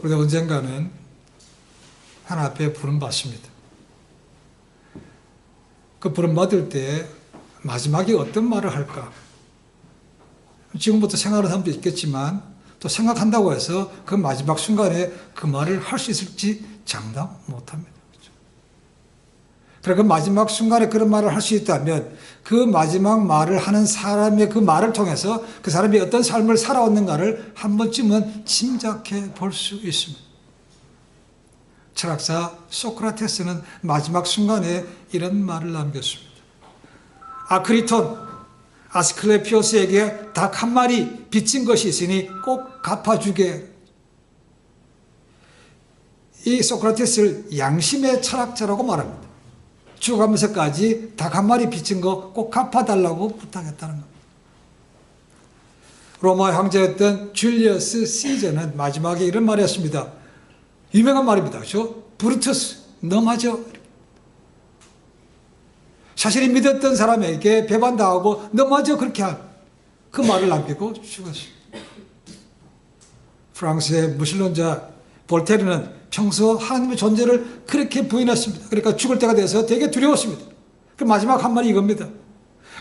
우리가 언젠가는 하나님 앞에 부름받습니다. 그 부름받을 때 마지막에 어떤 말을 할까? 지금부터 생각하는 사람도 있겠지만 또 생각한다고 해서 그 마지막 순간에 그 말을 할 수 있을지 장담 못합니다. 그러니까 그 마지막 순간에 그런 말을 할 수 있다면 그 마지막 말을 하는 사람의 그 말을 통해서 그 사람이 어떤 삶을 살아왔는가를 한 번쯤은 짐작해 볼 수 있습니다. 철학자 소크라테스는 마지막 순간에 이런 말을 남겼습니다. 아크리톤, 아스클레피오스에게 닭 한 마리 빚진 것이 있으니 꼭 갚아주게. 이 소크라테스를 양심의 철학자라고 말합니다. 죽어가면서까지 닭 한 마리 빚진 거 꼭 갚아달라고 부탁했다는 겁니다. 로마 황제였던 줄리어스 시저는 마지막에 이런 말을 했습니다. 유명한 말입니다. 그렇죠? 브루투스, 너 맞아. 자신이 믿었던 사람에게 배반당하고 너 맞아 그렇게 한 그 말을 남기고 죽었습니다. 프랑스의 무신론자 볼테르는 평소 하나님의 존재를 그렇게 부인했습니다. 그러니까 죽을 때가 돼서 되게 두려웠습니다. 그 마지막 한 말이 이겁니다.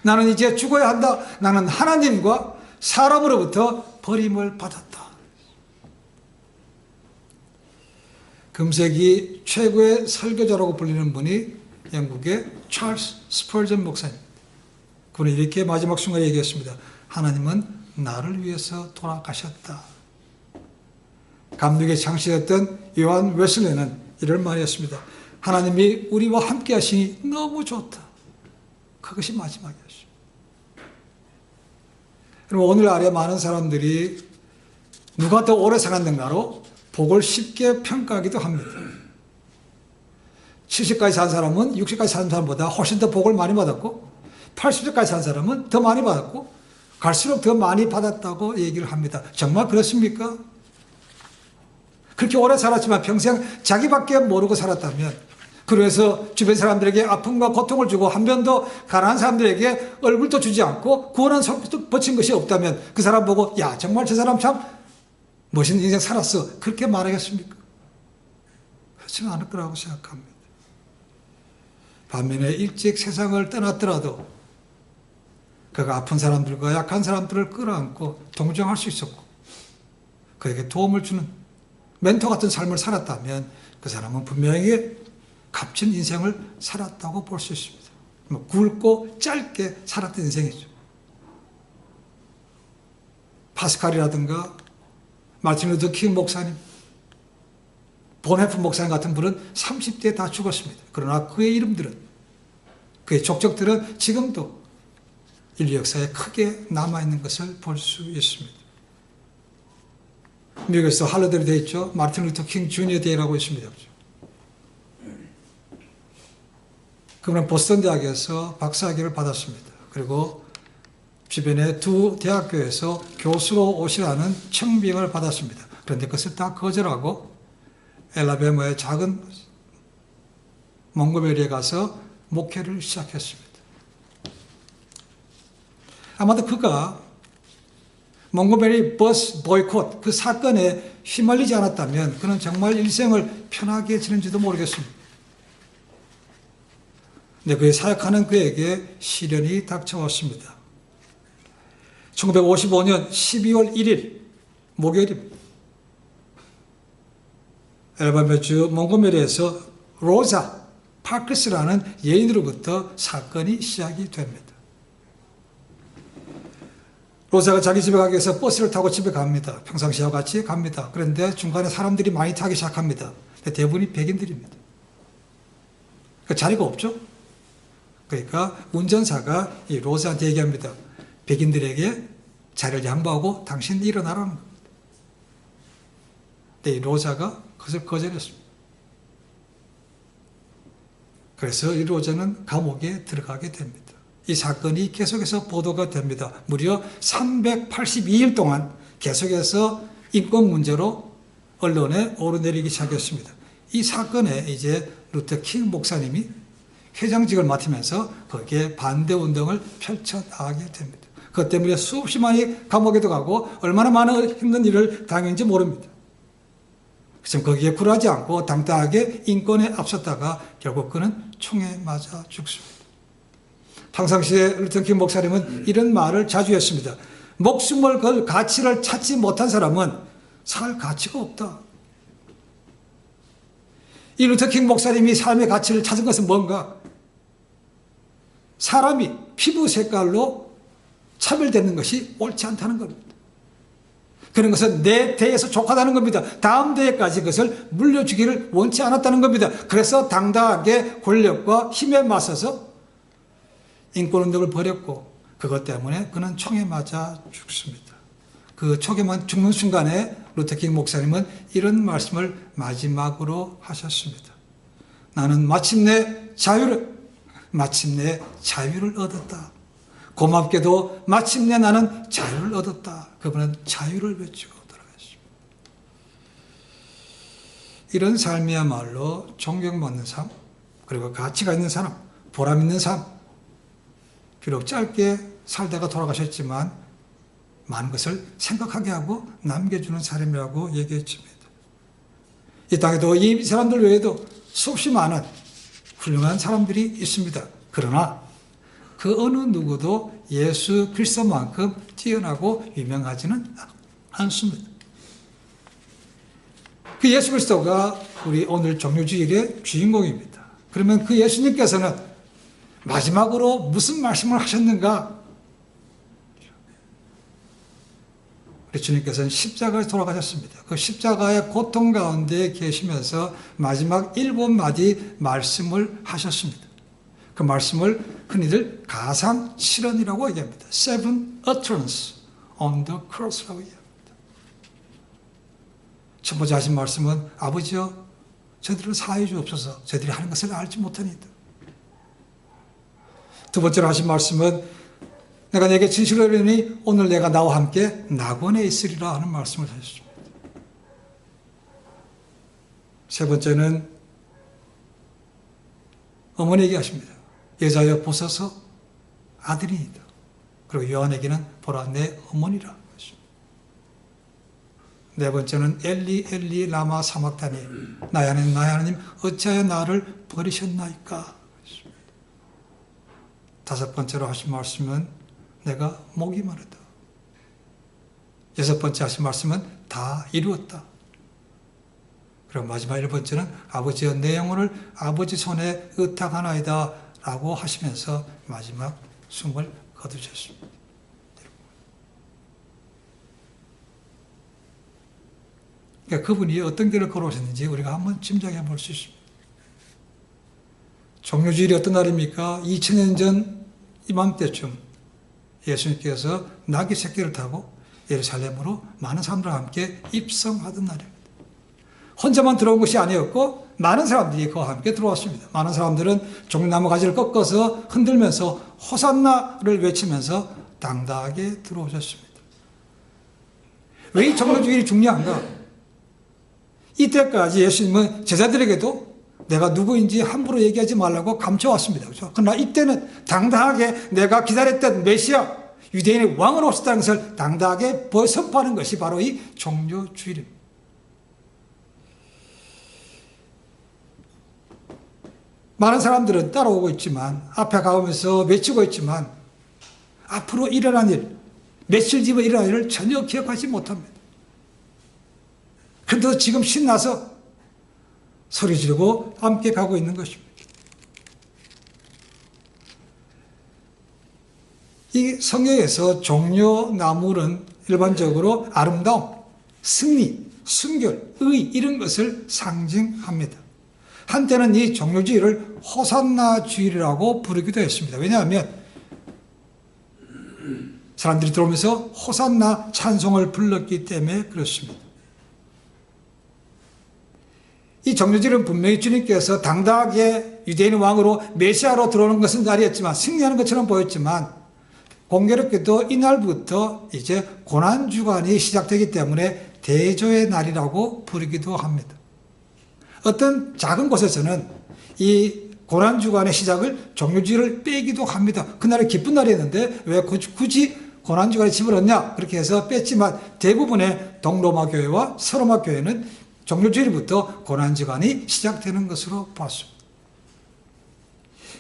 나는 이제 죽어야 한다. 나는 하나님과 사람으로부터 버림을 받았다. 금세기 최고의 설교자라고 불리는 분이 영국의 찰스 스펄전 목사입니다. 그는 이렇게 마지막 순간에 얘기했습니다. 하나님은 나를 위해서 돌아가셨다. 감독에 창시했던 요한 웨슬레는 이런 말을 했습니다. 하나님이 우리와 함께 하시니 너무 좋다. 그것이 마지막이었습니다. 그럼 오늘날에 많은 사람들이 누가 더 오래 살았는가로 복을 쉽게 평가하기도 합니다. 70까지 산 사람은 60까지 산 사람보다 훨씬 더 복을 많이 받았고 80세까지 산 사람은 더 많이 받았고 갈수록 더 많이 받았다고 얘기를 합니다. 정말 그렇습니까? 그렇게 오래 살았지만 평생 자기밖에 모르고 살았다면 그래서 주변 사람들에게 아픔과 고통을 주고 한 번도 가난한 사람들에게 얼굴도 주지 않고 구원한 손도 버친 것이 없다면 그 사람 보고 야 정말 저 사람 참 멋있는 인생 살았어 그렇게 말하겠습니까? 그렇지는 않을 거라고 생각합니다. 반면에 일찍 세상을 떠났더라도 그가 아픈 사람들과 약한 사람들을 끌어안고 동정할 수 있었고 그에게 도움을 주는 멘토 같은 삶을 살았다면 그 사람은 분명히 값진 인생을 살았다고 볼 수 있습니다. 굵고 짧게 살았던 인생이죠. 파스칼이라든가 마틴 루터 킹 목사님, 본헤프 목사님 같은 분은 30대에 다 죽었습니다. 그러나 그의 이름들은 그의 족적들은 지금도 인류 역사에 크게 남아있는 것을 볼 수 있습니다. 미국에서 할로데이 되어 있죠. 마틴 루터 킹 주니어 데이라고 있습니다. 그분은 보스턴 대학에서 박사학위를 받았습니다. 그리고 주변의 두 대학교에서 교수로 오시라는 청빙을 받았습니다. 그런데 그것을 다 거절하고 엘라베마의 작은 몽고메리에 가서 목회를 시작했습니다. 아마도 그가 몽고메리 버스 보이콧 그 사건에 휘말리지 않았다면 그는 정말 일생을 편하게 지낸지도 모르겠습니다. 근데 그의 사역하는 그에게 시련이 닥쳐왔습니다. 1955년 12월 1일 목요일입니다. 엘바마주 몽고메리에서 로자 파크스라는 여인으로부터 사건이 시작이 됩니다. 로자가 자기 집에 가기 위해서 버스를 타고 집에 갑니다. 평상시와 같이 갑니다. 그런데 중간에 사람들이 많이 타기 시작합니다. 대부분이 백인들입니다. 자리가 없죠? 그러니까 운전사가 이 로자한테 얘기합니다. 백인들에게 자리를 양보하고 당신 일어나라는 겁니다. 근데 이 로자가 그것을 거절했습니다. 그래서 이 로자는 감옥에 들어가게 됩니다. 이 사건이 계속해서 보도가 됩니다. 무려 382일 동안 계속해서 인권 문제로 언론에 오르내리기 시작했습니다. 이 사건에 이제 루터 킹 목사님이 회장직을 맡으면서 거기에 반대 운동을 펼쳐나가게 됩니다. 그것 때문에 수없이 많이 감옥에도 가고 얼마나 많은 힘든 일을 당했는지 모릅니다. 그래서 거기에 굴하지 않고 당당하게 인권에 앞섰다가 결국 그는 총에 맞아 죽습니다. 평상시에 루터킹 목사님은 이런 말을 자주 했습니다. 목숨을 걸 가치를 찾지 못한 사람은 살 가치가 없다. 이 루터킹 목사님이 삶의 가치를 찾은 것은 뭔가? 사람이 피부 색깔로 차별되는 것이 옳지 않다는 겁니다. 그런 것은 내 대에서 족하다는 겁니다. 다음 대에까지 그것을 물려주기를 원치 않았다는 겁니다. 그래서 당당하게 권력과 힘에 맞서서 인권운동을 벌였고 그것 때문에 그는 총에 맞아 죽습니다. 그 총에 맞아 죽는 순간에 루터킹 목사님은 이런 말씀을 마지막으로 하셨습니다. 나는 마침내 자유를 얻었다. 고맙게도 마침내 나는 자유를 얻었다. 그분은 자유를 외치고 돌아갔습니다. 이런 삶이야말로 존경받는 삶, 그리고 가치가 있는 사람, 보람 있는 삶. 비록 짧게 살다가 돌아가셨지만 많은 것을 생각하게 하고 남겨주는 사람이라고 얘기했습니다. 이 땅에도 이 사람들 외에도 수없이 많은 훌륭한 사람들이 있습니다. 그러나 그 어느 누구도 예수 그리스도만큼 뛰어나고 유명하지는 않습니다. 그 예수 그리스도가 우리 오늘 종료주일의 주인공입니다. 그러면 그 예수님께서는 마지막으로 무슨 말씀을 하셨는가? 우리 주님께서는 십자가에 돌아가셨습니다. 그 십자가의 고통 가운데 계시면서 마지막 7마디 말씀을 하셨습니다. 그 말씀을 흔히들 가상실현이라고 얘기합니다. Seven utterance on the cross라고 얘기합니다. 첫 번째 하신 말씀은 아버지여 저들을 사하여 주옵소서 저들이 하는 것을 알지 못하니이다. 두 번째로 하신 말씀은 내가 내게 진실로 이르노니 오늘 내가 나와 함께 낙원에 있으리라 하는 말씀을 하셨습니다. 세 번째는 어머니에게 하십니다. 여자여 보소서 아들이니이다. 그리고 요한에게는 보라 내 어머니라 하십니다. 네 번째는 엘리 엘리 라마 사막다니 나의 하나님 어찌하여 나를 버리셨나이까 하십니다. 다섯 번째로 하신 말씀은 내가 목이 마르다. 여섯 번째 하신 말씀은 다 이루었다. 그리고 마지막 1번째는 아버지여 내 영혼을 아버지 손에 의탁하나이다 라고 하시면서 마지막 숨을 거두셨습니다. 그러니까 그분이 어떤 길을 걸어오셨는지 우리가 한번 짐작해 볼 수 있습니다. 종료주일이 어떤 날입니까? 2000년 전 이맘때쯤 예수님께서 나귀 새끼를 타고 예루살렘으로 많은 사람들과 함께 입성하던 날입니다. 혼자만 들어온 것이 아니었고 많은 사람들이 그와 함께 들어왔습니다. 많은 사람들은 종려나무 가지를 꺾어서 흔들면서 호산나를 외치면서 당당하게 들어오셨습니다. 왜 이 종료주일이 중요한가? 이때까지 예수님은 제자들에게도 내가 누구인지 함부로 얘기하지 말라고 감춰왔습니다. 그렇죠? 그러나 이때는 당당하게 내가 기다렸던 메시아, 유대인의 왕으로 오셨다는 것을 당당하게 선포하는 것이 바로 이 종료주일입니다. 많은 사람들은 따라오고 있지만 앞에 가면서 외치고 있지만 앞으로 일어난 일, 며칠 뒤에 일어난 일을 전혀 기억하지 못합니다. 그런데도 지금 신나서 소리 지르고 함께 가고 있는 것입니다. 이 성경에서 종려나무는 일반적으로 아름다움, 승리, 순결, 의 이런 것을 상징합니다. 한때는 이 종료주일을 호산나 주일이라고 부르기도 했습니다. 왜냐하면 사람들이 들어오면서 호산나 찬송을 불렀기 때문에 그렇습니다. 이 종료주일은 분명히 주님께서 당당하게 유대인 왕으로 메시아로 들어오는 것은 아니었지만 승리하는 것처럼 보였지만 공교롭게도 이날부터 이제 고난주간이 시작되기 때문에 대조의 날이라고 부르기도 합니다. 어떤 작은 곳에서는 이 고난주간의 시작을 종료주일을 빼기도 합니다. 그날이 기쁜 날이었는데 왜 굳이 고난주간에 집어넣냐 그렇게 해서 뺐지만 대부분의 동로마 교회와 서로마 교회는 종료주일부터 고난지간이 시작되는 것으로 봤습니다.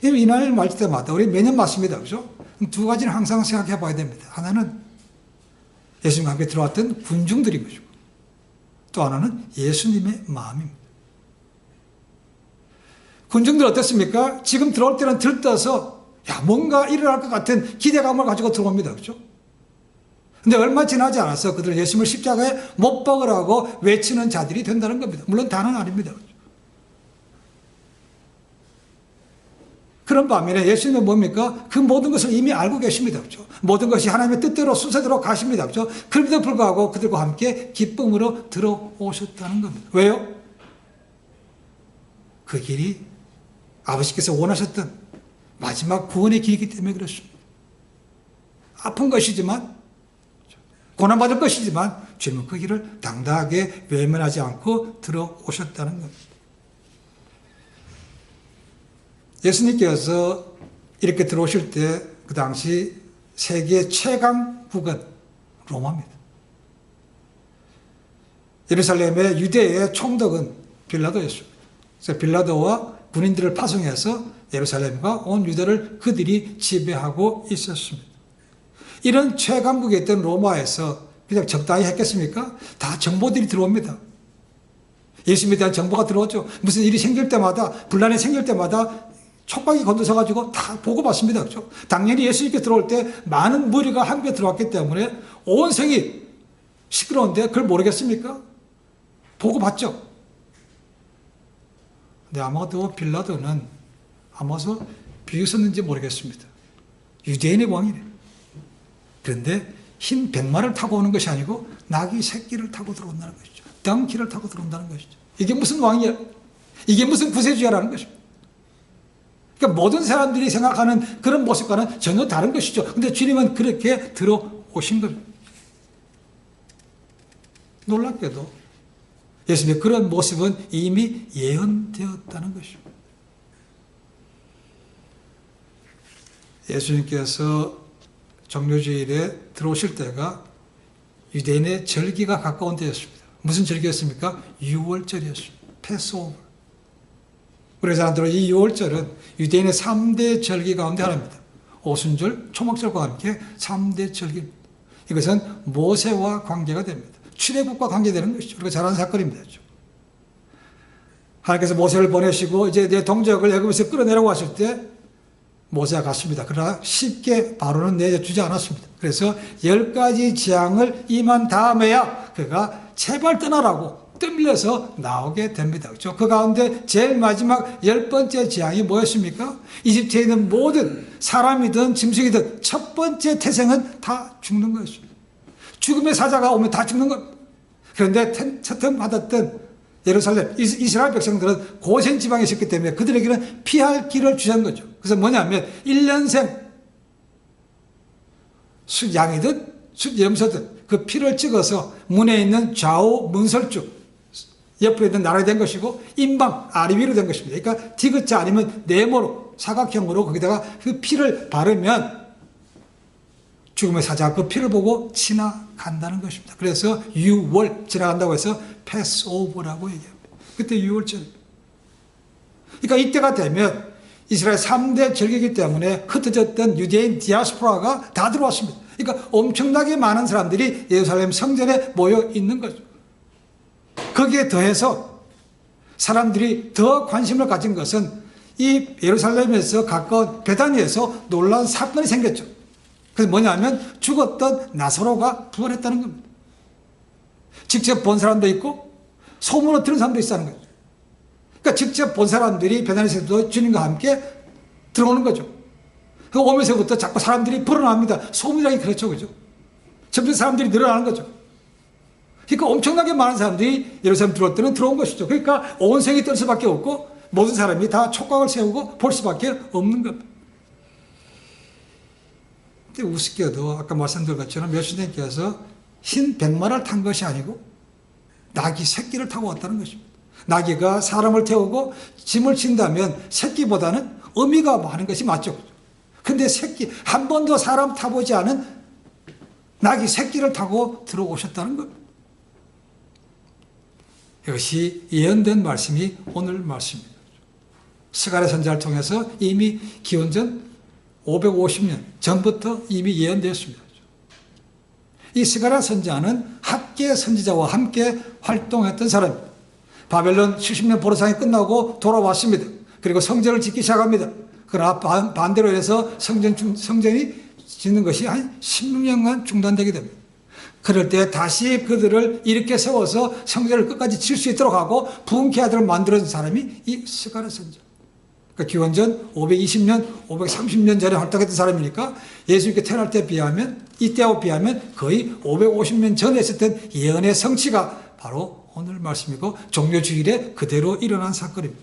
이날 맞을 때마다 우리 매년 맞습니다. 그죠? 두 가지는 항상 생각해 봐야 됩니다. 하나는 예수님과 함께 들어왔던 군중들인 것이고, 또 하나는 예수님의 마음입니다. 군중들 어떻습니까? 지금 들어올 때는 들떠서 뭔가 일어날 것 같은 기대감을 가지고 들어옵니다. 그죠? 근데 얼마 지나지 않아서 그들은 예수님을 십자가에 못 박으라고 외치는 자들이 된다는 겁니다. 물론 다는 아닙니다. 그런 반면에 예수님은 뭡니까? 그 모든 것을 이미 알고 계십니다. 그렇죠? 모든 것이 하나님의 뜻대로 순서대로 가십니다. 그렇죠? 그럼에도 불구하고 그들과 함께 기쁨으로 들어오셨다는 겁니다. 왜요? 그 길이 아버지께서 원하셨던 마지막 구원의 길이기 때문에 그렇습니다. 아픈 것이지만, 고난받을 것이지만 주님은 그 길을 당당하게 외면하지 않고 들어오셨다는 겁니다. 예수님께서 이렇게 들어오실 때 그 당시 세계 최강국은 로마입니다. 예루살렘의 유대의 총독은 빌라도였습니다. 그래서 빌라도와 군인들을 파송해서 예루살렘과 온 유대를 그들이 지배하고 있었습니다. 이런 최강국에 있던 로마에서 그냥 적당히 했겠습니까? 다 정보들이 들어옵니다. 예수님에 대한 정보가 들어오죠. 무슨 일이 생길 때마다, 분란이 생길 때마다 촉각이 건너서가지고 다 보고받습니다. 그렇죠? 당연히 예수님께 들어올 때 많은 무리가 함께 들어왔기 때문에 온 성이 시끄러운데 그걸 모르겠습니까? 보고받죠. 근데 아마도 빌라도는 아마도 비웃었는지 모르겠습니다. 유대인의 왕이래. 그런데 흰 백마를 타고 오는 것이 아니고 나귀 새끼를 타고 들어온다는 것이죠. 덩키를 타고 들어온다는 것이죠. 이게 무슨 왕이야? 이게 무슨 구세주야라는 것입니다. 그러니까 모든 사람들이 생각하는 그런 모습과는 전혀 다른 것이죠. 그런데 주님은 그렇게 들어오신 겁니다. 놀랍게도 예수님의 그런 모습은 이미 예언되었다는 것입니다. 예수님께서 종료주일에 들어오실 때가 유대인의 절기가 가까운 때였습니다. 무슨 절기였습니까? 유월절이었습니다. 패스오버. 우리 사람들은 이 유월절은 유대인의 3대 절기 가운데 하나입니다. 오순절, 초막절과 함께 3대 절기입니다. 이것은 모세와 관계가 됩니다. 출애굽과 관계되는 것이죠. 우리가 잘 아는 사건입니다. 하나님께서 모세를 보내시고 이제 내 동족을 애굽에서 끌어내려고 하실 때 모세가 갔습니다. 그러나 쉽게 바로는 내주지 않았습니다. 그래서 10가지 재앙을 임한 다음에야 그가 제발 떠나라고 떠밀려서 나오게 됩니다. 그렇죠? 그 가운데 제일 마지막 10번째 재앙이 뭐였습니까? 이집트에 있는 모든 사람이든 짐승이든 첫 번째 태생은 다 죽는 것입니다. 죽음의 사자가 오면 다 죽는 것. 그런데 채텀 받았던 예루살렘, 이스라엘 백성들은 고센 지방에 있었기 때문에 그들에게는 피할 길을 주신 거죠. 그래서 뭐냐면 1년생 숫양이든 숫염소든 그 피를 찍어서 문에 있는 좌우 문설주 옆으로 있는 나락이 된 것이고 임방 아래 위로 된 것입니다. 그러니까 디귿자 아니면 네모로 사각형으로 거기다가 그 피를 바르면 죽음의 사자가 그 피를 보고 지나간다는 것입니다. 그래서 유월 지나간다고 해서 패스오버라고 얘기합니다. 그때 유월절입니다. 그러니까 이때가 되면 이스라엘 3대 절기이기 때문에 흩어졌던 유대인 디아스포라가 다 들어왔습니다. 그러니까 엄청나게 많은 사람들이 예루살렘 성전에 모여 있는 거죠. 거기에 더해서 사람들이 더 관심을 가진 것은 이 예루살렘에서 가까운 베다니에서 놀라운 사건이 생겼죠. 그게 뭐냐면 죽었던 나사로가 부활했다는 겁니다. 직접 본 사람도 있고 소문을 들은 사람도 있다는 거죠. 그러니까 직접 본 사람들이 베다니에서도 주님과 함께 들어오는 거죠. 그 오면서부터 자꾸 사람들이 불어납니다. 소문이라기 그렇죠. 그죠? 점점 사람들이 늘어나는 거죠. 그러니까 엄청나게 많은 사람들이 예루살렘 들어올 때는 들어온 것이죠. 그러니까 온 성이 뜰 수밖에 없고 모든 사람이 다 촉각을 세우고 볼 수밖에 없는 겁니다. 근데 우습게도 아까 말씀드린 것처럼 예수님께서 흰 백마를 탄 것이 아니고 나귀 새끼를 타고 왔다는 것입니다. 나귀가 사람을 태우고 짐을 진다면 새끼보다는 의미가 많은 것이 맞죠. 근데 새끼, 한 번도 사람 타보지 않은 나귀 새끼를 타고 들어오셨다는 겁니다. 이것이 예언된 말씀이 오늘 말씀입니다. 스가랴 선지자를 통해서 이미 기원전 550년 전부터 이미 예언되었습니다. 이 스가랴 선지자는 학계 선지자와 함께 활동했던 사람입니다. 바벨론 70년 포로상이 끝나고 돌아왔습니다. 그리고 성전을 짓기 시작합니다. 그러나 반대로 해서 성전이 짓는 것이 한 16년간 중단되게 됩니다. 그럴 때 다시 그들을 일으켜 세워서 성전을 끝까지 질 수 있도록 하고 부흥케 하도록 만들어준 사람이 이 스가랴 선지자. 그러니까 기원전 520년, 530년 전에 활동했던 사람이니까 예수님께 태어날 때 비하면, 이때하고 비하면 거의 550년 전에 있었던 예언의 성취가 바로 오늘 말씀이고 종료주일에 그대로 일어난 사건입니다.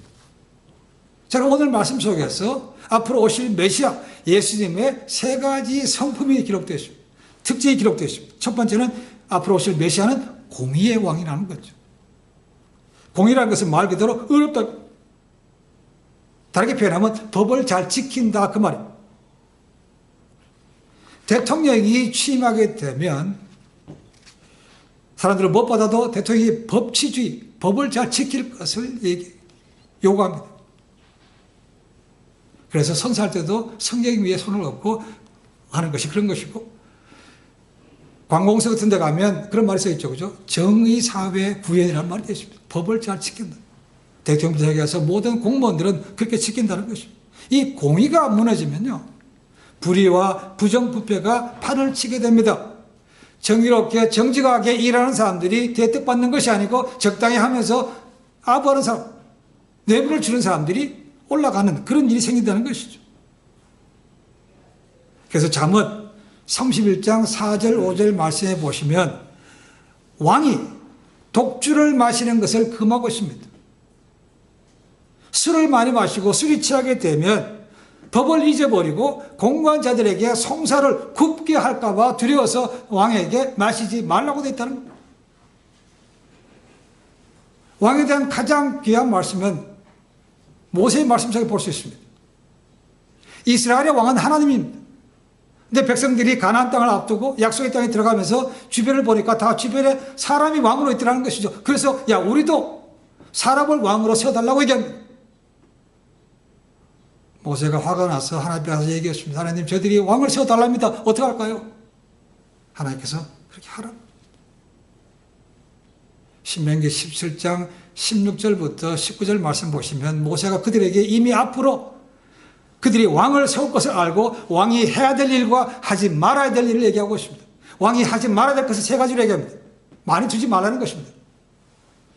자, 오늘 말씀 속에서 앞으로 오실 메시아 예수님의 세 가지 성품이 기록되어 있습니다. 특징이 기록되어 있습니다. 첫 번째는 앞으로 오실 메시아는 공의의 왕이라는 거죠. 공의라는 것은 말 그대로 어렵다. 다르게 표현하면 법을 잘 지킨다 그 말입니다. 대통령이 취임하게 되면 사람들은 무엇보다도 대통령이 법치주의, 법을 잘 지킬 것을 요구합니다. 그래서 선서할 때도 성령 위에 손을 얹고 하는 것이 그런 것이고, 관공서 같은 데 가면 그런 말이 써 있죠. 그죠? 정의사회 구현이라는 말이 있습니다. 법을 잘 지킨다. 대통령부터 시작해서 모든 공무원들은 그렇게 지킨다는 것입니다. 이 공의가 무너지면요, 불의와 부정부패가 판을 치게 됩니다. 정의롭게 정직하게 일하는 사람들이 대접받는 것이 아니고 적당히 하면서 아부하는 사람, 뇌물을 주는 사람들이 올라가는 그런 일이 생긴다는 것이죠. 그래서 잠언 31장 4절 5절 말씀해 보시면 왕이 독주를 마시는 것을 금하고 있습니다. 술을 많이 마시고 술이 취하게 되면 법을 잊어버리고 공관자들에게 송사를 굽게 할까 봐 두려워서 왕에게 마시지 말라고 되어 있다는 겁니다. 왕에 대한 가장 귀한 말씀은 모세의 말씀 속에 볼 수 있습니다. 이스라엘의 왕은 하나님입니다. 근데 백성들이 가나안 땅을 앞두고 약속의 땅에 들어가면서 주변을 보니까 다 주변에 사람이 왕으로 있더라는 것이죠. 그래서 야, 우리도 사람을 왕으로 세워달라고 얘기합니다. 모세가 화가 나서 하나님께 가서 얘기했습니다. 하나님, 저들이 왕을 세워달랍니다. 어떻게 할까요? 하나님께서 그렇게 하라. 신명기 17장 16절부터 19절 말씀 보시면 모세가 그들에게 이미 앞으로 그들이 왕을 세울 것을 알고 왕이 해야 될 일과 하지 말아야 될 일을 얘기하고 있습니다. 왕이 하지 말아야 될 것을 세 가지로 얘기합니다. 많이 두지 말라는 것입니다.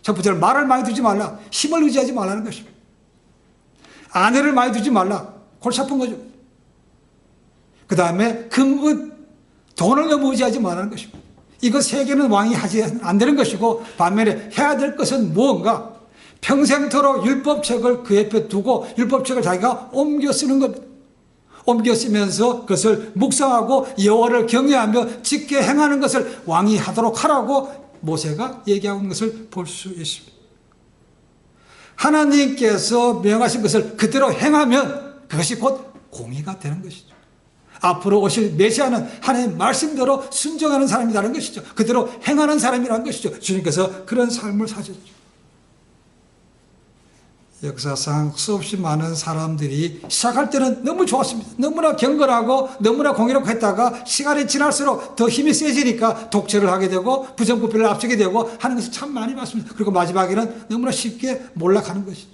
첫 번째는 말을 많이 두지 말라. 힘을 의지하지 말라는 것입니다. 아내를 많이 두지 말라. 골치 아픈 거죠. 그 다음에 금은 돈을 너무 의지하지 말라는 것입니다. 이거 세 개는 왕이 하지 안 되는 것이고, 반면에 해야 될 것은 무언가 평생토록 율법책을 그 옆에 두고 율법책을 자기가 옮겨 쓰는 것, 옮겨 쓰면서 그것을 묵상하고 여호와를 경외하며 지켜 행하는 것을 왕이 하도록 하라고 모세가 얘기하고 있는 것을 볼 수 있습니다. 하나님께서 명하신 것을 그대로 행하면 그것이 곧 공의가 되는 것이죠. 앞으로 오실 메시아는 하나님의 말씀대로 순종하는 사람이라는 것이죠. 그대로 행하는 사람이라는 것이죠. 주님께서 그런 삶을 사셨죠. 역사상 수없이 많은 사람들이 시작할 때는 너무 좋았습니다. 너무나 경건하고 너무나 공의롭고 했다가 시간이 지날수록 더 힘이 세지니까 독재를 하게 되고 부정부패를 앞서게 되고 하는 것을 참 많이 봤습니다. 그리고 마지막에는 너무나 쉽게 몰락하는 것이죠.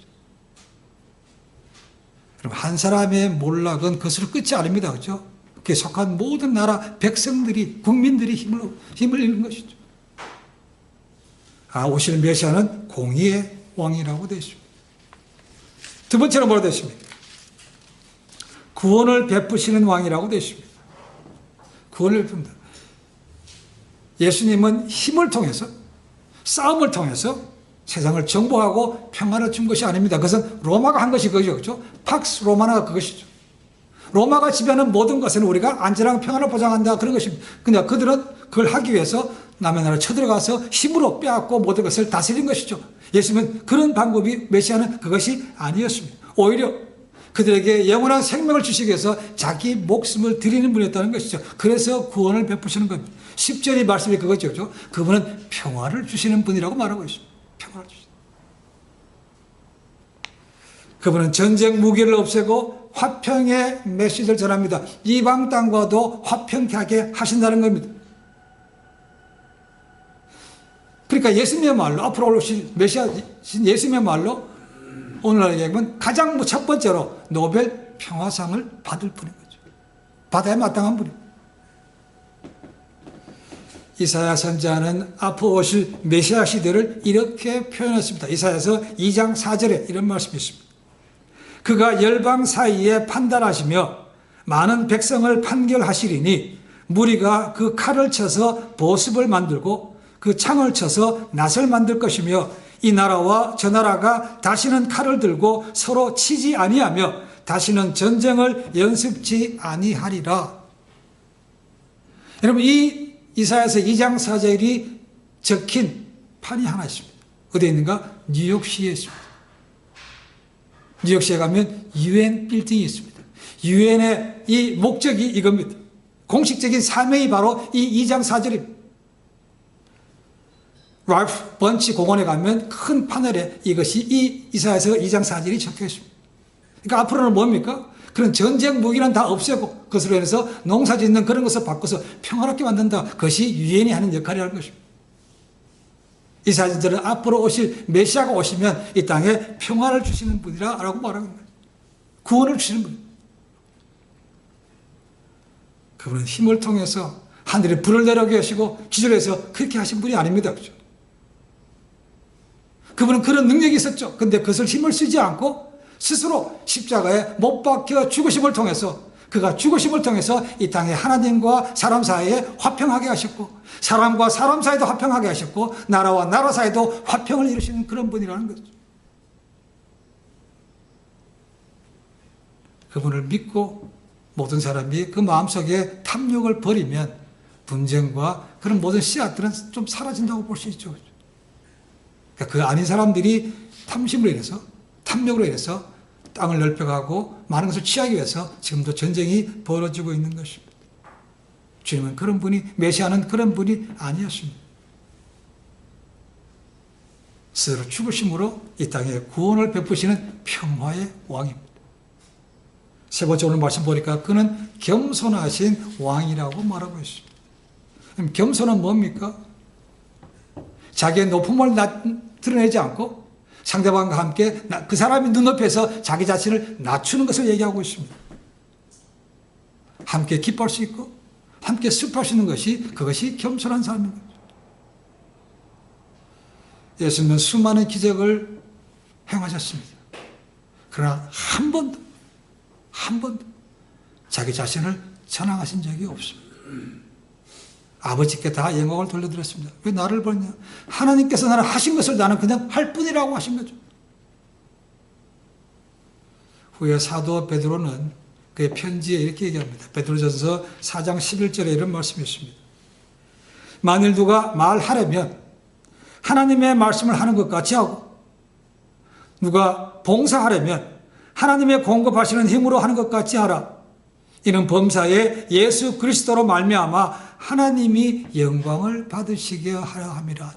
그럼 한 사람의 몰락은 그것으로 끝이 아닙니다. 그렇죠? 그에 속한 모든 나라 백성들이, 국민들이 힘을 잃는 것이죠. 오시는 메시아는 공의의 왕이라고 되어 있습니다. 두 번째로 뭐라고 되어 있습니까? 구원을 베푸시는 왕이라고 되어 있습니다. 구원을 베풉니다. 예수님은 힘을 통해서, 싸움을 통해서 세상을 정복하고 평안을 준 것이 아닙니다. 그것은 로마가 한 것이 그거죠. 그렇죠? 팍스 로마나가 그것이죠. 로마가 지배하는 모든 것은 우리가 안전한 평안을 보장한다, 그런 것입니다. 근데 그들은 그걸 하기 위해서 남의 나라에 쳐들어가서 힘으로 빼앗고 모든 것을 다스린 것이죠. 예수님은 그런 방법이, 메시아는 그것이 아니었습니다. 오히려 그들에게 영원한 생명을 주시기 위해서 자기 목숨을 드리는 분이었다는 것이죠. 그래서 구원을 베푸시는 겁니다. 10절의 말씀이 그거죠. 그분은 평화를 주시는 분이라고 말하고 있습니다. 평화를 주신다. 그분은 전쟁 무기를 없애고 화평의 메시지를 전합니다. 이방 땅과도 화평케 하게 하신다는 겁니다. 그러니까 예수님의 말로, 앞으로 오실 메시아신 예수님의 말로 오늘날 얘기하면 가장 첫 번째로 노벨 평화상을 받을 분인 거죠. 받아야 마땅한 분이에요. 이사야 선지자는 앞으로 오실 메시아 시대를 이렇게 표현했습니다. 이사야서 2장 4절에 이런 말씀이 있습니다. 그가 열방 사이에 판단하시며 많은 백성을 판결하시리니 무리가 그 칼을 쳐서 보습을 만들고 그 창을 쳐서 낫을 만들 것이며 이 나라와 저 나라가 다시는 칼을 들고 서로 치지 아니하며 다시는 전쟁을 연습지 아니하리라. 여러분, 이 이사야서 2장 4절이 적힌 판이 하나 있습니다. 어디에 있는가? 뉴욕시에 있습니다. 뉴욕시에 가면 UN 빌딩이 있습니다. UN의 이 목적이 이겁니다. 공식적인 사명이 바로 이 2장 4절입니다. 랄프 번치 공원에 가면 큰 파넬에 이것이 이 이사야서 2장 4절이 적혀 있습니다. 그러니까 앞으로는 뭡니까? 그런 전쟁 무기는 다 없애고 그것으로 인해서 농사 짓는 그런 것을 바꿔서 평화롭게 만든다. 그것이 유엔이 하는 역할이라는 것입니다. 이사야서는 앞으로 오실 메시아가 오시면 이 땅에 평화를 주시는 분이라고 말하는 거예요. 구원을 주시는 분. 그분은 힘을 통해서 하늘에 불을 내려게 하시고 기절해서 그렇게 하신 분이 아닙니다. 그렇죠? 그분은 그런 능력이 있었죠. 근데 그것을 힘을 쓰지 않고 스스로 십자가에 못 박혀 죽으심을 통해서 그가 죽으심을 통해서 이 땅에 하나님과 사람 사이에 화평하게 하셨고 사람과 사람 사이도 화평하게 하셨고 나라와 나라 사이도 화평을 이루시는 그런 분이라는 거죠. 그분을 믿고 모든 사람이 그 마음속에 탐욕을 버리면 분쟁과 그런 모든 씨앗들은 좀 사라진다고 볼 수 있죠. 그러니까 그 아닌 사람들이 탐심으로 인해서 탐욕으로 인해서 땅을 넓혀가고 많은 것을 취하기 위해서 지금도 전쟁이 벌어지고 있는 것입니다. 주님은 그런 분이, 메시아는 그런 분이 아니었습니다. 스스로 죽으심으로 이 땅에 구원을 베푸시는 평화의 왕입니다. 세 번째 오늘 말씀 보니까 그는 겸손하신 왕이라고 말하고 있습니다. 그럼 겸손은 뭡니까? 자기의 높음을 드러내지 않고 상대방과 함께 그 사람이 눈높이에서 자기 자신을 낮추는 것을 얘기하고 있습니다. 함께 기뻐할 수 있고 함께 슬퍼할 수 있는 것이 그것이 겸손한 삶인 거죠. 예수님은 수많은 기적을 행하셨습니다. 그러나 한 번도 자기 자신을 전항하신 적이 없습니다. 아버지께 다 영광을 돌려드렸습니다. 왜 나를 버렸냐? 하나님께서 나를 하신 것을 나는 그냥 할 뿐이라고 하신 거죠. 후에 사도 베드로는 그의 편지에 이렇게 얘기합니다. 베드로전서 4장 11절에 이런 말씀이 있습니다. 만일 누가 말하려면 하나님의 말씀을 하는 것 같이 하고 누가 봉사하려면 하나님의 공급하시는 힘으로 하는 것 같이 하라. 이는 범사에 예수 그리스도로 말미암아 하나님이 영광을 받으시게 하려 함이라.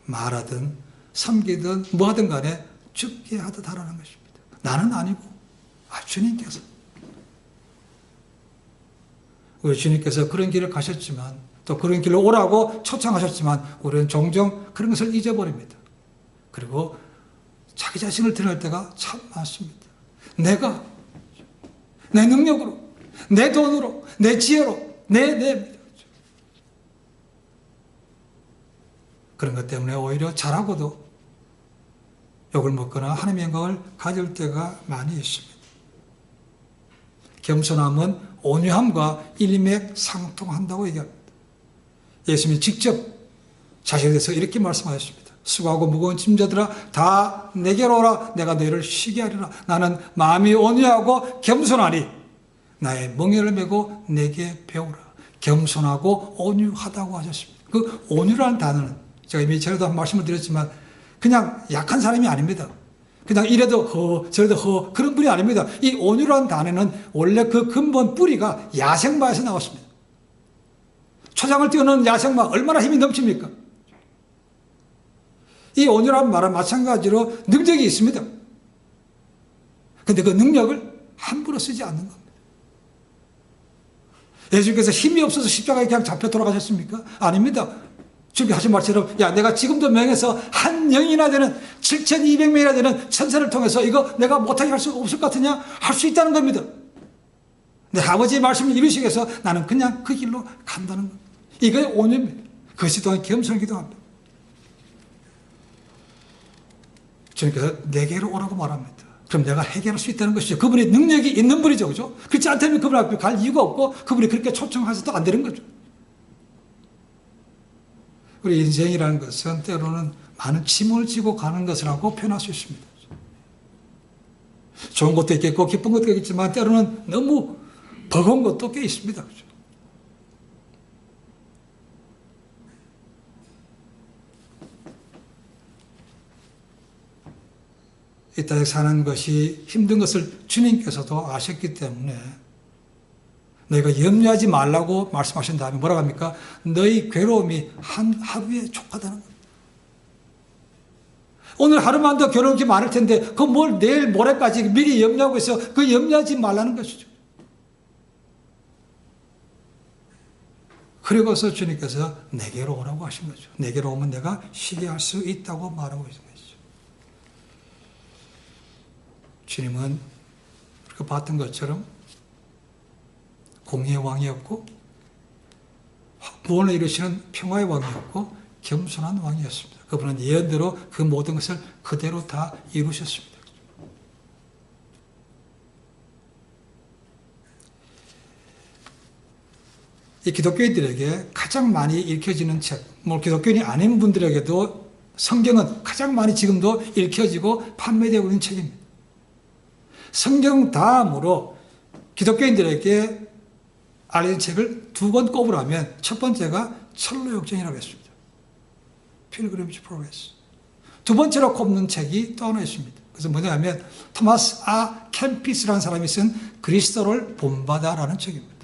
말하든 섬기든 뭐하든 간에 죽게 하듯 하라는 것입니다. 나는 아니고 주님께서. 우리 주님께서 그런 길을 가셨지만 또 그런 길로 오라고 초청하셨지만 우리는 종종 그런 것을 잊어버립니다. 그리고 자기 자신을 드러낼 때가 참 많습니다. 내가 내 능력으로, 내 돈으로, 내 지혜로, 그런 것 때문에 오히려 잘하고도 욕을 먹거나 하나님의 영광을 가질 때가 많이 있습니다. 겸손함은 온유함과 일맥상통한다고 얘기합니다. 예수님이 직접 자신에 대해서 이렇게 말씀하셨습니다. 수고하고 무거운 짐자들아 다 내게로 오라. 내가 너희를 쉬게 하리라. 나는 마음이 온유하고 겸손하니 나의 멍에를 메고 내게 배우라. 겸손하고 온유하다고 하셨습니다. 그 온유라는 단어는 제가 이미 전에도 말씀을 드렸지만 그냥 약한 사람이 아닙니다. 그냥 이래도 허 저래도 허 그런 분이 아닙니다. 이 온유라는 단어는 원래 그 근본 뿌리가 야생마에서 나왔습니다. 초장을 띄우는 야생마 얼마나 힘이 넘칩니까? 이 온유란 말은 마찬가지로 능력이 있습니다. 근데 그 능력을 함부로 쓰지 않는 겁니다. 예수님께서 힘이 없어서 십자가에 그냥 잡혀 돌아가셨습니까? 아닙니다. 주님께서 하신 말처럼 야 내가 지금도 명해서 한 영이나 되는 7,200명이나 되는 천사를 통해서 이거 내가 못하게 할 수 없을 것 같으냐? 할 수 있다는 겁니다. 내 아버지의 말씀을 이루시기 위해서 나는 그냥 그 길로 간다는 겁니다. 이게 온유입니다. 그것이 또한 겸손이기도 합니다. 주님께서 내게로 오라고 말합니다. 그럼 내가 해결할 수 있다는 것이죠. 그분이 능력이 있는 분이죠. 그죠? 그렇지 않다면 그분 앞에 갈 이유가 없고 그분이 그렇게 초청하셔도 안 되는 거죠. 우리 인생이라는 것은 때로는 많은 짐을 지고 가는 것이라고 표현할 수 있습니다. 좋은 것도 있겠고 기쁜 것도 있겠지만 때로는 너무 버거운 것도 꽤 있습니다. 그죠? 이 땅에 사는 것이 힘든 것을 주님께서도 아셨기 때문에 너희가 염려하지 말라고 말씀하신 다음에 뭐라고 합니까? 너희 괴로움이 한 하루에 족하다는 겁니다. 오늘 하루만 더 괴로운 게 많을 텐데 그 뭘 내일 모레까지 미리 염려하고 있어. 그 염려하지 말라는 것이죠. 그리고서 주님께서 내게로 오라고 하신 거죠. 내게로 오면 내가 쉬게 할 수 있다고 말하고 있는 것이죠. 주님은 우리가 봤던 것처럼 공의의 왕이었고 구원을 이루시는 평화의 왕이었고 겸손한 왕이었습니다. 그분은 예언대로 그 모든 것을 그대로 다 이루셨습니다. 이 기독교인들에게 가장 많이 읽혀지는 책, 기독교인이 아닌 분들에게도 성경은 가장 많이 지금도 읽혀지고 판매되고 있는 책입니다. 성경 다음으로 기독교인들에게 알려진 책을 두 권 꼽으라면 첫 번째가 철로역정이라고 했습니다. Pilgrim's Progress. 두 번째로 꼽는 책이 또 하나 있습니다. 그래서 뭐냐면 토마스 아 캠피스라는 사람이 쓴 그리스도를 본받아라는 책입니다.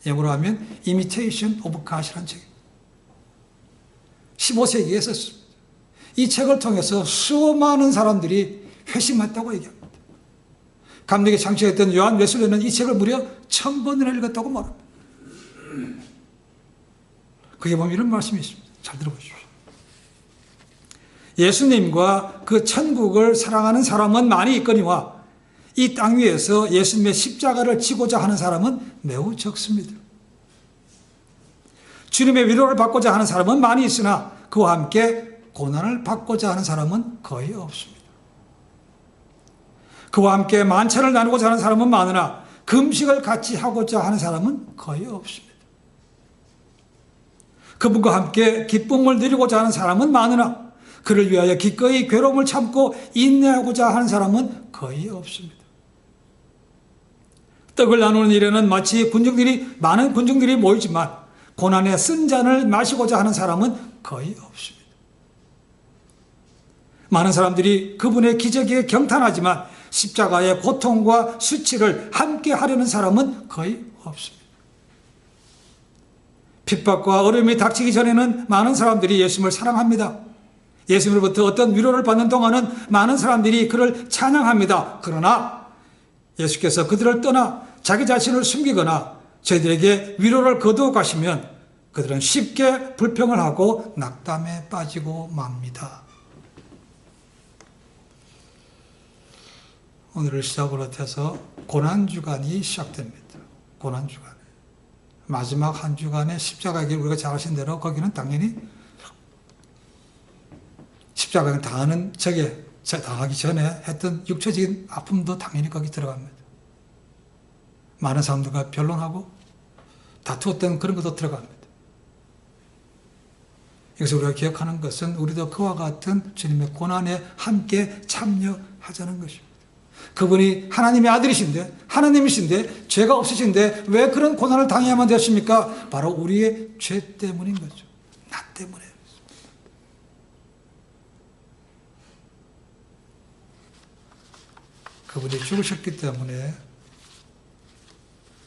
영어로 하면 Imitation of God이라는 책입니다. 15세기에 썼습니다. 이 책을 통해서 수많은 사람들이 회심했다고 얘기합니다. 감독에 장치했던 요한 웨슬리는 이 책을 무려 1000번이나 읽었다고 말합니다. 거기에 보면 이런 말씀이 있습니다. 잘 들어보십시오. 예수님과 그 천국을 사랑하는 사람은 많이 있거니와 이 땅 위에서 예수님의 십자가를 지고자 하는 사람은 매우 적습니다. 주님의 위로를 받고자 하는 사람은 많이 있으나 그와 함께 고난을 받고자 하는 사람은 거의 없습니다. 그와 함께 만찬을 나누고자 하는 사람은 많으나 금식을 같이 하고자 하는 사람은 거의 없습니다. 그분과 함께 기쁨을 누리고자 하는 사람은 많으나 그를 위하여 기꺼이 괴로움을 참고 인내하고자 하는 사람은 거의 없습니다. 떡을 나누는 일에는 마치 많은 군중들이 모이지만 고난의 쓴 잔을 마시고자 하는 사람은 거의 없습니다. 많은 사람들이 그분의 기적에 경탄하지만 십자가의 고통과 수치를 함께 하려는 사람은 거의 없습니다. 핍박과 어려움이 닥치기 전에는 많은 사람들이 예수님을 사랑합니다. 예수님으로부터 어떤 위로를 받는 동안은 많은 사람들이 그를 찬양합니다. 그러나 예수께서 그들을 떠나 자기 자신을 숨기거나 저희들에게 위로를 거두어 가시면 그들은 쉽게 불평을 하고 낙담에 빠지고 맙니다. 오늘을 시작으로 해서 고난주간이 시작됩니다. 고난주간. 마지막 한 주간의 십자가의 길 우리가 잘 아신 대로 거기는 당연히 십자가를 당하기 전에 했던 육체적인 아픔도 당연히 거기 들어갑니다. 많은 사람들과 변론하고 다투었던 그런 것도 들어갑니다. 여기서 우리가 기억하는 것은 우리도 그와 같은 주님의 고난에 함께 참여하자는 것입니다. 그분이 하나님의 아들이신데 하나님이신데 죄가 없으신데 왜 그런 고난을 당해야만 되십니까? 바로 우리의 죄 때문인 거죠. 나 때문에. 그분이 죽으셨기 때문에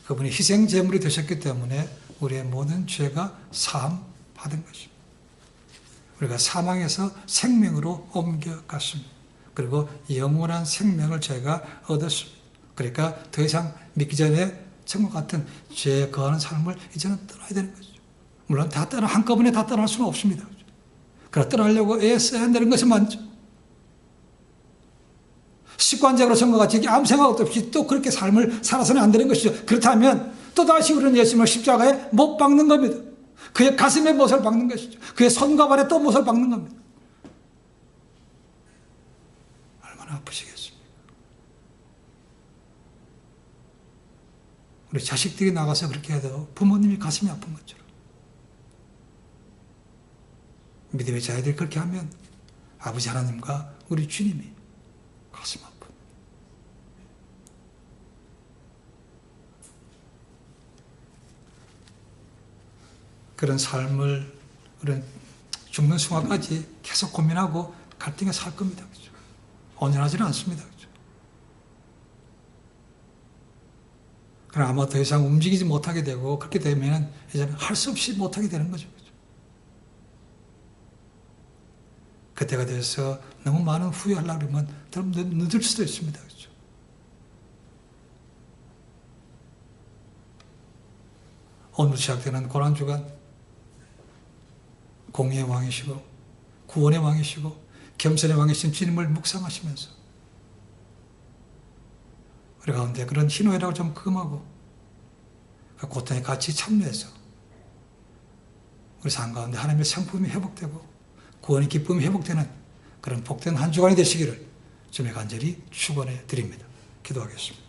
그분이 희생제물이 되셨기 때문에 우리의 모든 죄가 사함 받은 것입니다. 우리가 사망에서 생명으로 옮겨갔습니다. 그리고 영원한 생명을 저희가 얻었습니다. 그러니까 더 이상 믿기 전에 천국 같은 죄에 거하는 삶을 이제는 떠나야 되는 거죠. 물론 한꺼번에 다 떠날 수는 없습니다. 그러나 떠나려고 애써야 한다는 것은 맞죠. 습관적으로 전과 같이 아무 생각 없이 또 그렇게 삶을 살아서는 안 되는 것이죠. 그렇다면 또다시 우리는 예수님을 십자가에 못 박는 겁니다. 그의 가슴에 못을 박는 것이죠. 그의 손과 발에 또 못을 박는 겁니다. 얼마나 아프시겠습니까? 우리 자식들이 나가서 그렇게 해도 부모님이 가슴이 아픈 것처럼 믿음의 자녀들이 그렇게 하면 아버지 하나님과 우리 주님이 가슴 아픈 그런 삶을 우리는 죽는 순간까지 계속 고민하고 갈등에 살 겁니다. 그렇죠? 온전하지는 않습니다. 그렇죠? 그러나 아마 더 이상 움직이지 못하게 되고 그렇게 되면 이제는 할 수 없이 못하게 되는 거죠. 그렇죠? 그때가 돼서 너무 많은 후회하려고 하면 더 늦을 수도 있습니다. 그렇죠? 오늘 시작되는 고난주간 공의의 왕이시고 구원의 왕이시고 겸손의 왕이신 주님을 묵상하시면서 우리 가운데 그런 희노애락을 좀 금하고 그 고통에 같이 참여해서 우리 삶 가운데 하나님의 성품이 회복되고 구원의 기쁨이 회복되는 그런 복된 한 주간이 되시기를 주님의 간절히 축원해 드립니다. 기도하겠습니다.